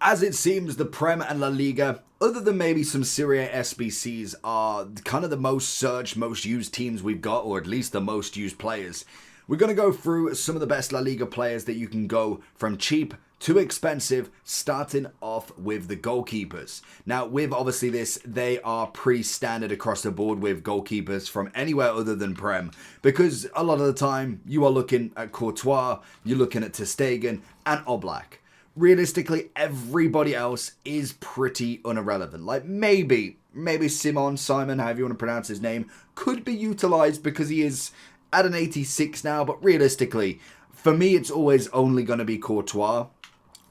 As it seems, the Prem and La Liga, other than maybe some Serie A SBCs, are kind of the most searched, most used teams we've got, or at least the most used players. We're going to go through some of the best La Liga players that you can go from cheap to expensive, starting off with the goalkeepers. Now, with obviously this, they are pretty standard across the board with goalkeepers from anywhere other than Prem, because a lot of the time you are looking at Courtois, you're looking at ter Stegen and Oblak. Realistically, everybody else is pretty irrelevant. Like maybe Simon, however you want to pronounce his name, could be utilized because he is at an 86 now, but realistically, for me, it's always only going to be Courtois.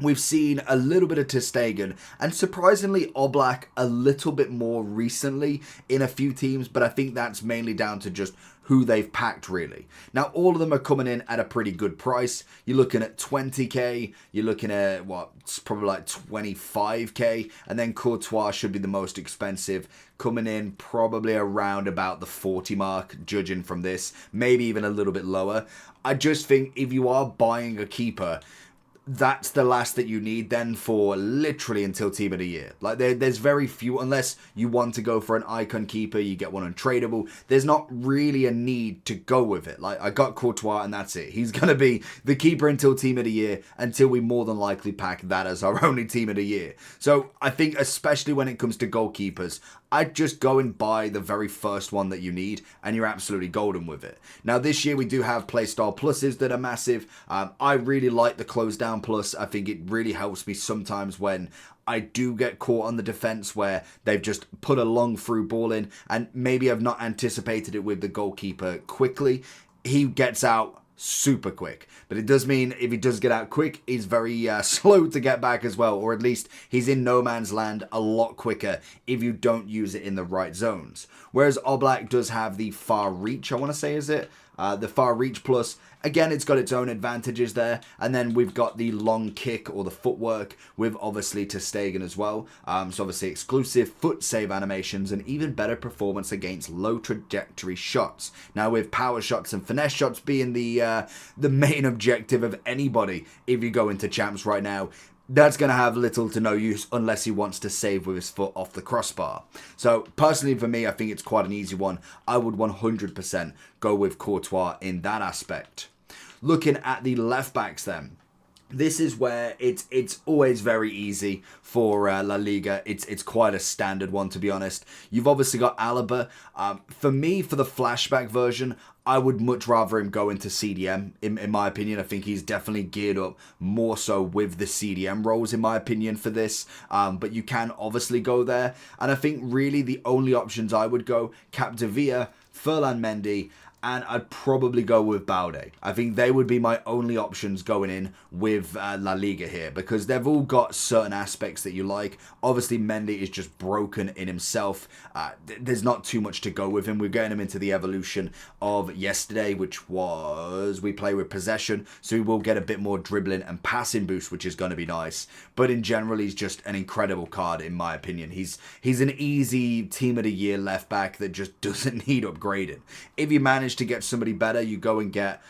We've seen a little bit of ter Stegen, and surprisingly Oblak a little bit more recently in a few teams, but I think that's mainly down to just who they've packed really. Now all of them are coming in at a pretty good price. You're looking at 20k, you're looking at it's probably like 25k, and then Courtois should be the most expensive, coming in probably around about the 40 mark, judging from this, maybe even a little bit lower. I just think if you are buying a keeper, that's the last that you need then for literally until team of the year. Like there's very few, unless you want to go for an icon keeper, you get one untradeable. There's not really a need to go with it. Like I got Courtois and that's it. He's going to be the keeper until team of the year, until we more than likely pack that as our only team of the year. So I think especially when it comes to goalkeepers, I'd just go and buy the very first one that you need, and you're absolutely golden with it. Now, this year we do have playstyle pluses that are massive. I really like the close down plus. I think it really helps me sometimes when I do get caught on the defense where they've just put a long through ball in, and maybe I've not anticipated it with the goalkeeper quickly. He gets out super quick, but it does mean if he does get out quick, he's very slow to get back as well, or at least he's in no man's land a lot quicker if you don't use it in the right zones. Whereas Oblak does have the far reach, I want to say, is it? The far reach plus, again, it's got its own advantages there. And then we've got the long kick or the footwork with obviously ter Stegen as well. So obviously exclusive foot save animations and even better performance against low trajectory shots. Now with power shots and finesse shots being the main objective of anybody if you go into champs right now, that's going to have little to no use unless he wants to save with his foot off the crossbar. So personally for me, I think it's quite an easy one. I would 100% go with Courtois in that aspect. Looking at the left backs then, this is where it's always very easy for La Liga. It's quite a standard one, to be honest. You've obviously got Alaba. For me, for the flashback version, I would much rather him go into CDM, in my opinion. I think he's definitely geared up more so with the CDM roles, in my opinion, for this. But you can obviously go there. And I think really the only options I would go, Capdevia, Ferland Mendy, and I'd probably go with Baude. I think they would be my only options going in with La Liga here, because they've all got certain aspects that you like. Obviously, Mendy is just broken in himself. There's not too much to go with him. We're getting him into the evolution of yesterday, which was we play with possession, so we will get a bit more dribbling and passing boost, which is going to be nice. But in general, he's just an incredible card, in my opinion. He's an easy team of the year left back that just doesn't need upgrading. If you manage to get somebody better, you go and get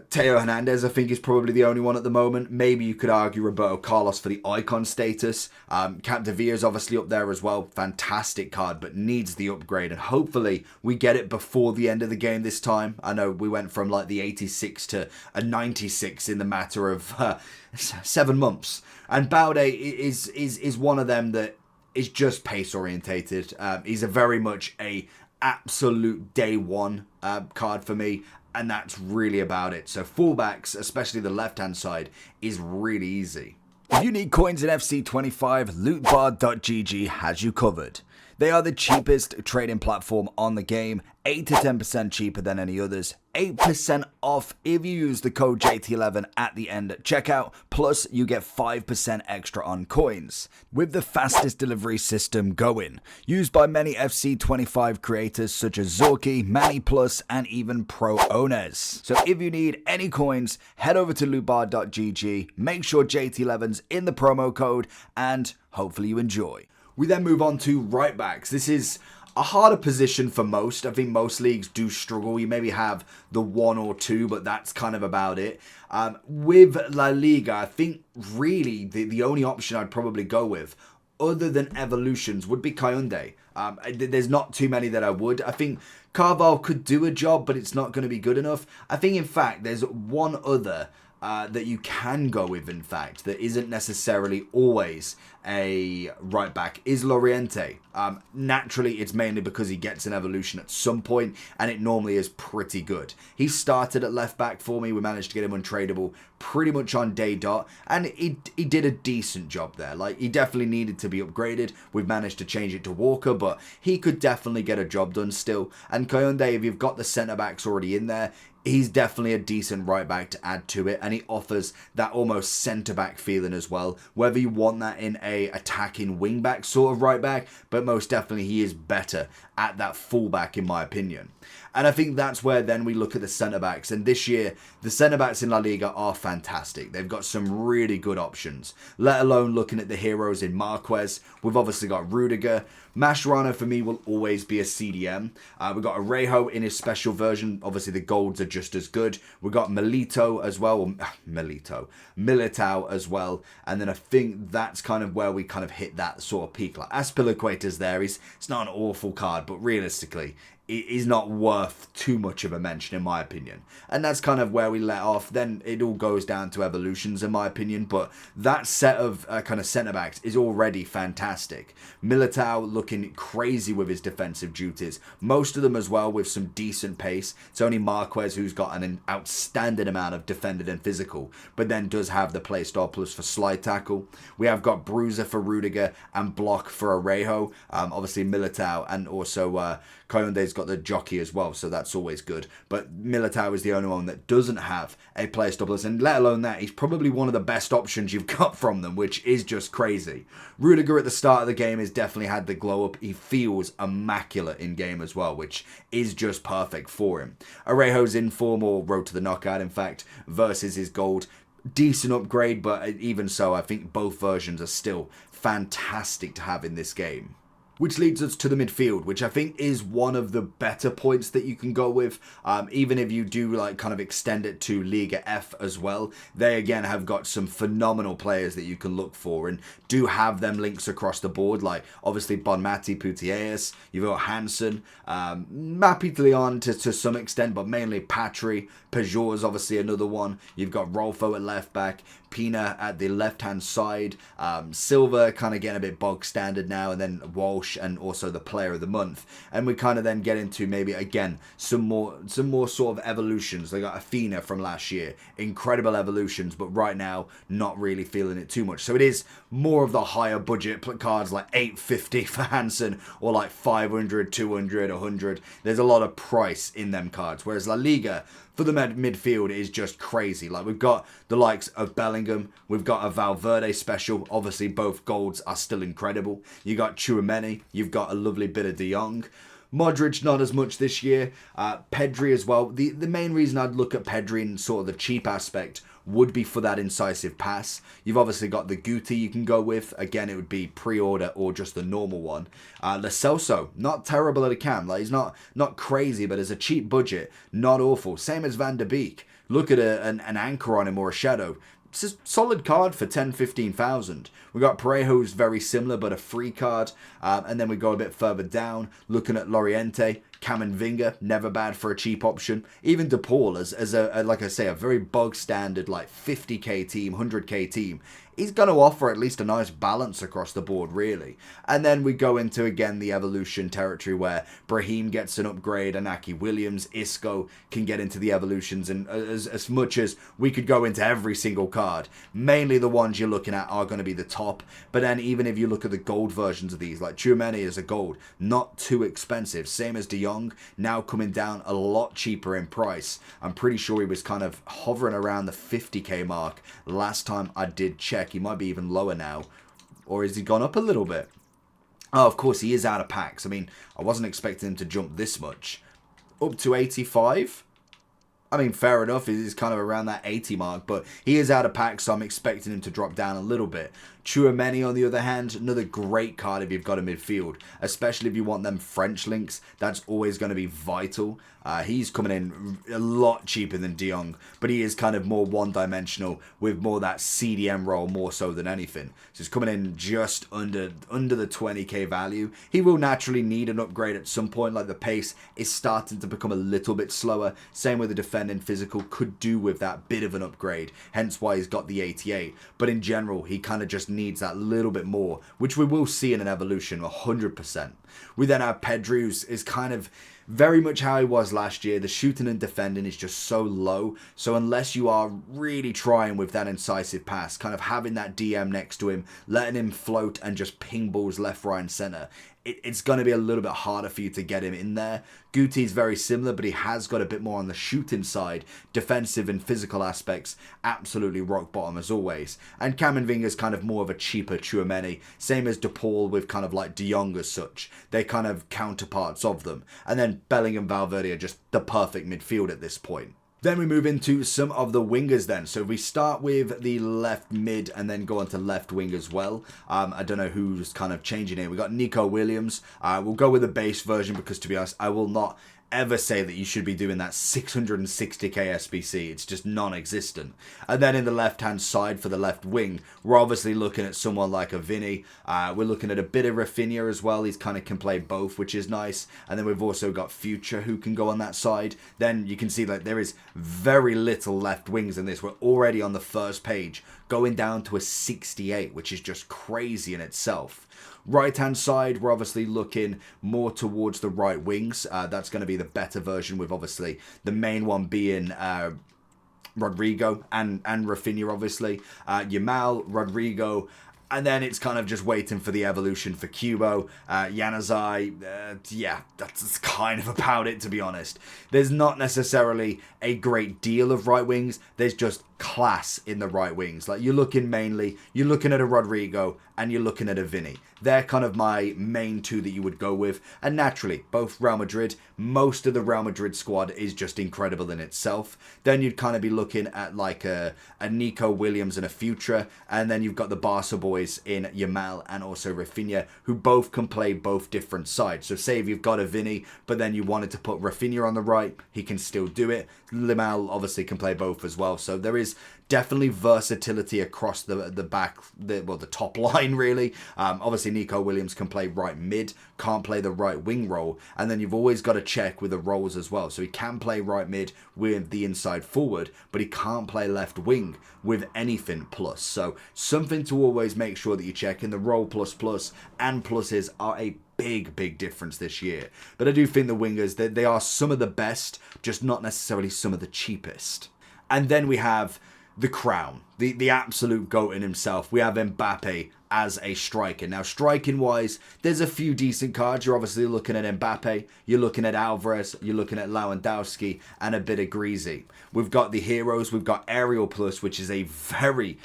Teo Hernandez. I think is probably the only one at the moment. Maybe you could argue Roberto Carlos for the icon status. Capdevia is obviously up there as well. Fantastic card, but needs the upgrade, and hopefully we get it before the end of the game this time. I know we went from like the 86 to a 96 in the matter of 7 months, and Baude is one of them that is just pace orientated. He's a very much a absolute day one card for me, and that's really about it. So fullbacks, especially the left hand side, is really easy. If you need coins in FC25, lootbar.gg has you covered. They are the cheapest trading platform on the game, 8 to 10% cheaper than any others, 8% off if you use the code JT11 at the end at checkout, plus you get 5% extra on coins, with the fastest delivery system going, used by many FC25 creators such as Zorki, Manny Plus, and even Pro owners. So if you need any coins, head over to lootbar.gg, make sure JT11's in the promo code, and hopefully you enjoy. We then move on to right backs. This is a harder position for most. I think most leagues do struggle. You maybe have the 1 or 2, but that's kind of about it. With La Liga, I think really the only option I'd probably go with, other than evolutions, would be Kounde. There's not too many that I would. I think Carval could do a job, but it's not going to be good enough. I think, in fact, there's one other that you can go with, in fact, that isn't necessarily always a right back, is Loriente. Naturally, it's mainly because he gets an evolution at some point, and it normally is pretty good. He started at left back for me. We managed to get him untradeable pretty much on day dot, and he did a decent job there. Like, he definitely needed to be upgraded. We've managed to change it to Walker, but he could definitely get a job done still. And Kounde, if you've got the centre-backs already in there, he's definitely a decent right back to add to it, and he offers that almost centre back feeling as well. Whether you want that in a attacking wing back sort of right back, but most definitely he is better at that full back in my opinion. And I think that's where then we look at the centre backs, and this year the centre backs in La Liga are fantastic. They've got some really good options, let alone looking at the heroes in Marquez. We've obviously got Rudiger. Mascherano for me will always be a CDM. We've got Arejo in his special version. Obviously the golds are just as good. We've got Militao as well. Militao as well. And then I think that's kind of where we kind of hit that sort of peak. Like Azpilicueta's there. It's not an awful card, but realistically, it is not worth too much of a mention in my opinion. And that's kind of where we let off. Then it all goes down to evolutions in my opinion. But that set of kind of centre-backs is already fantastic. Militao looking crazy with his defensive duties. Most of them as well with some decent pace. It's only Marquez who's got an outstanding amount of defended and physical, but then does have the play style plus for slide tackle. We have got Bruiser for Rudiger and Block for Arejo. Obviously Militao, and also Kounde's got the jockey as well, so that's always good. But Militao is the only one that doesn't have a play style plus, and let alone that, he's probably one of the best options you've got from them, which is just crazy. Rudiger at the start of the game has definitely had the glow up. He feels immaculate in game as well, which is just perfect for him. Arejo's in form, or road to the knockout in fact, versus his gold. Decent upgrade, but even so, I think both versions are still fantastic to have in this game. Which leads us to the midfield, which I think is one of the better points that you can go with. Even if you do like kind of extend it to Liga F as well, they again have got some phenomenal players that you can look for and do have them links across the board. Like obviously Bonmati, Putellas, you've got Hansen, Mapitlion to some extent, but mainly Patry. Peugeot is obviously another one. You've got Rolfo at left back, Pina at the left hand side, Silva kind of getting a bit bog standard now, and then Walsh and also the player of the month. And we kind of then get into maybe again some more sort of evolutions. They got Athena from last year, incredible evolutions, but right now not really feeling it too much. So it is more of the higher budget cards like 850 for Hansen, or like 500, 200, 100. There's a lot of price in them cards, whereas La Liga for the midfield is just crazy. Like we've got the likes of Bellingham, we've got a Valverde special. Obviously both golds are still incredible. You got Tchouaméni, you've got a lovely bit of De Jong. Modric not as much this year. Pedri as well. The main reason I'd look at Pedri in sort of the cheap aspect would be for that incisive pass. You've obviously got the Guti you can go with. Again, it would be pre-order or just the normal one. Lo Celso, not terrible at a cam. Like he's not crazy, but as a cheap budget, not awful. Same as Van der Beek. Look at an anchor on him or a shadow. It's a solid card for 10,000-15,000. We got Parejo, who's very similar, but a free card. And then we go a bit further down, looking at Loriente. Camavinga, never bad for a cheap option. Even De Paul as a like I say, a very bog standard like 50k team, 100k team. He's going to offer at least a nice balance across the board, really. And then we go into, again, the evolution territory where Brahim gets an upgrade, Inaki Williams, Isco can get into the evolutions. And as much as we could go into every single card, mainly the ones you're looking at are going to be the top. But then even if you look at the gold versions of these, like Tchouaméni is a gold, not too expensive. Same as De Jong, now coming down a lot cheaper in price. I'm pretty sure he was kind of hovering around the 50k mark last time I did check. He might be even lower now. Or has he gone up a little bit? Oh, of course, he is out of packs. I mean, I wasn't expecting him to jump this much. Up to 85? I mean, fair enough. He's kind of around that 80 mark. But he is out of packs, so I'm expecting him to drop down a little bit. Tchouaméni, on the other hand, another great card if you've got a midfield, especially if you want them French links. That's always going to be vital. He's coming in a lot cheaper than De Jong, but he is kind of more one-dimensional with more that CDM role more so than anything. So he's coming in just under the 20k value. He will naturally need an upgrade at some point, like the pace is starting to become a little bit slower. Same with the defending physical, could do with that bit of an upgrade, hence why he's got the 88. But in general, he kind of just needs that little bit more, which we will see in an evolution 100%. We then have Pedri, who is kind of very much how he was last year. The shooting and defending is just so low. So unless you are really trying with that incisive pass, kind of having that DM next to him, letting him float and just ping balls left, right and centre, it's going to be a little bit harder for you to get him in there. Guti is very similar, but he has got a bit more on the shooting side. Defensive and physical aspects, absolutely rock bottom as always. And Camavinga is kind of more of a cheaper Tchouaméni. Same as De Paul with kind of like De Jong as such. They're kind of counterparts of them. And then Bellingham and Valverde are just the perfect midfield at this point. Then we move into some of the wingers then. So we start with the left mid and then go on to left wing as well. I don't know who's kind of changing here. We got Nico Williams. We'll go with the base version because, to be honest, I will not ever say that you should be doing that 660k SBC. It's just non-existent. And then in the left-hand side for the left wing, we're obviously looking at someone like a Vinny. We're looking at a bit of Rafinha as well. He's kind of can play both, which is nice. And then we've also got Future who can go on that side. Then you can see that there is very little left wings in this. We're already on the first page, going down to a 68, which is just crazy in itself. Right hand side, we're obviously looking more towards the right wings. That's going to be the better version, with obviously the main one being Rodrigo and Rafinha, obviously. Yamal, Rodrigo, and then it's kind of just waiting for the evolution for Kubo. Januzaj, yeah, that's kind of about it, to be honest. There's not necessarily a great deal of right wings. There's just class in the right wings. Like, you're looking at a Rodrigo and you're looking at a Vinny. They're kind of my main two that you would go with. And naturally, both Real Madrid, most of the Real Madrid squad is just incredible in itself. Then you'd kind of be looking at like a Nico Williams and a Future. And then you've got the Barca boys in Yamal and also Rafinha, who both can play both different sides. So say if you've got a Vinny, but then you wanted to put Rafinha on the right, he can still do it. Yamal obviously can play both as well. So there is definitely versatility across the top line, really. Obviously, Nico Williams can play right mid, can't play the right wing role, and then you've always got to check with the roles as well. So he can play right mid with the inside forward, but he can't play left wing with anything plus. So something to always make sure that you check in. The role plus and pluses are a big difference this year. But I do think the wingers, they are some of the best, just not necessarily some of the cheapest. And then we have the crown, the absolute GOAT in himself. We have Mbappe as a striker. Now, striking wise, there's a few decent cards. You're obviously looking at Mbappe, you're looking at Alvarez, you're looking at Lewandowski, and a bit of Greasy. We've got the heroes, we've got Aerial Plus, which is a very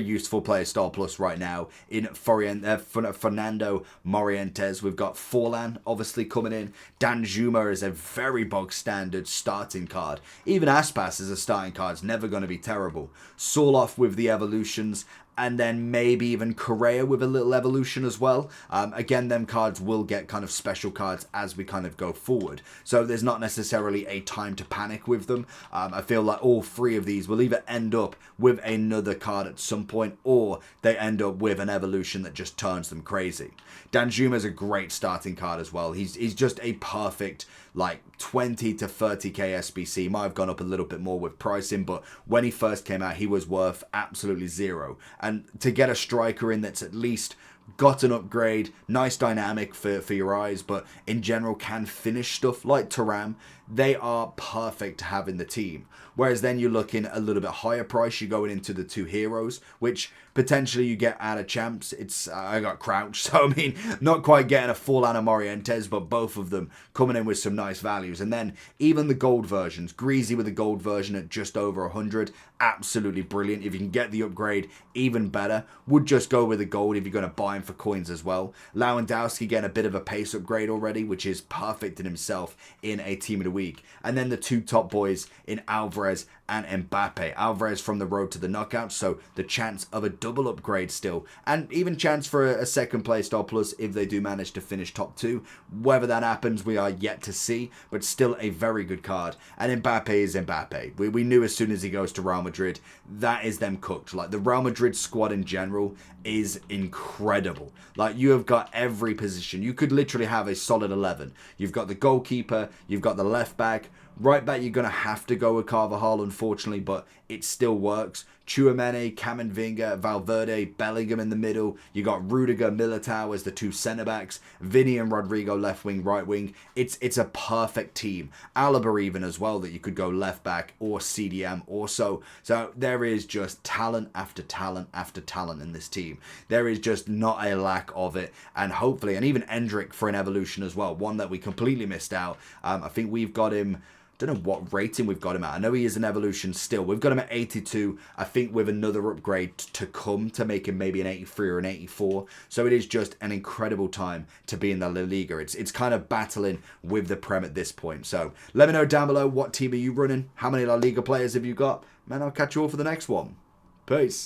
useful player style plus right now in Fernando Morientes. We've got Forlan obviously coming in. Danjuma is a very bog standard starting card. Even Aspas as a starting card is never going to be terrible. Soloff with the evolutions, and then maybe even Correa with a little evolution as well. Again, them cards will get kind of special cards as we kind of go forward. So there's not necessarily a time to panic with them. I feel like all three of these will either end up with another card at some point, or they end up with an evolution that just turns them crazy. Danjuma is a great starting card as well. He's just a perfect, like, 20 to 30k SBC. Might have gone up a little bit more with pricing, but when he first came out, he was worth absolutely zero. And to get a striker in that's at least got an upgrade, nice dynamic for your eyes, but in general can finish stuff like Thuram, they are perfect to have in the team. Whereas then you're looking a little bit higher price, you're going into the two heroes, which potentially you get out of champs. I got Crouch, so I mean, not quite getting a full Ana Morientes, but both of them coming in with some nice values. And then even the gold versions, Greasy with the gold version at just over 100, absolutely brilliant. If you can get the upgrade, even better. Would just go with the gold if you're going to buy him for coins as well. Lewandowski getting a bit of a pace upgrade already, which is perfect in himself in a team of the week. And then the two top boys in Alvarez and Mbappe. Alvarez from the road to the knockouts, so the chance of a double upgrade still, and even chance for a second place star plus if they do manage to finish top 2. Whether that happens, we are yet to see, but still a very good card. And Mbappe is Mbappe. We knew as soon as he goes to Real Madrid, that is them cooked. Like, the Real Madrid squad in general is incredible. Like, you have got every position. You could literally have a solid 11. You've got the goalkeeper, you've got the left back. Right back, you're going to have to go with Carvajal, unfortunately, but it still works. Tchouaméni, Camavinga, Valverde, Bellingham in the middle. You got Rudiger, Militao as the 2 centre-backs. Vinny and Rodrigo left wing, right wing. It's a perfect team. Alaba even as well, that you could go left back or CDM also. So there is just talent after talent after talent in this team. There is just not a lack of it. And hopefully, and even Endrick for an evolution as well. One that we completely missed out. I think we've got him... don't know what rating we've got him at. I know he is an evolution still. We've got him at 82. I think with another upgrade to come to make him maybe an 83 or an 84. So it is just an incredible time to be in the La Liga. It's kind of battling with the Prem at this point. So let me know down below, what team are you running? How many La Liga players have you got? Man, I'll catch you all for the next one. Peace.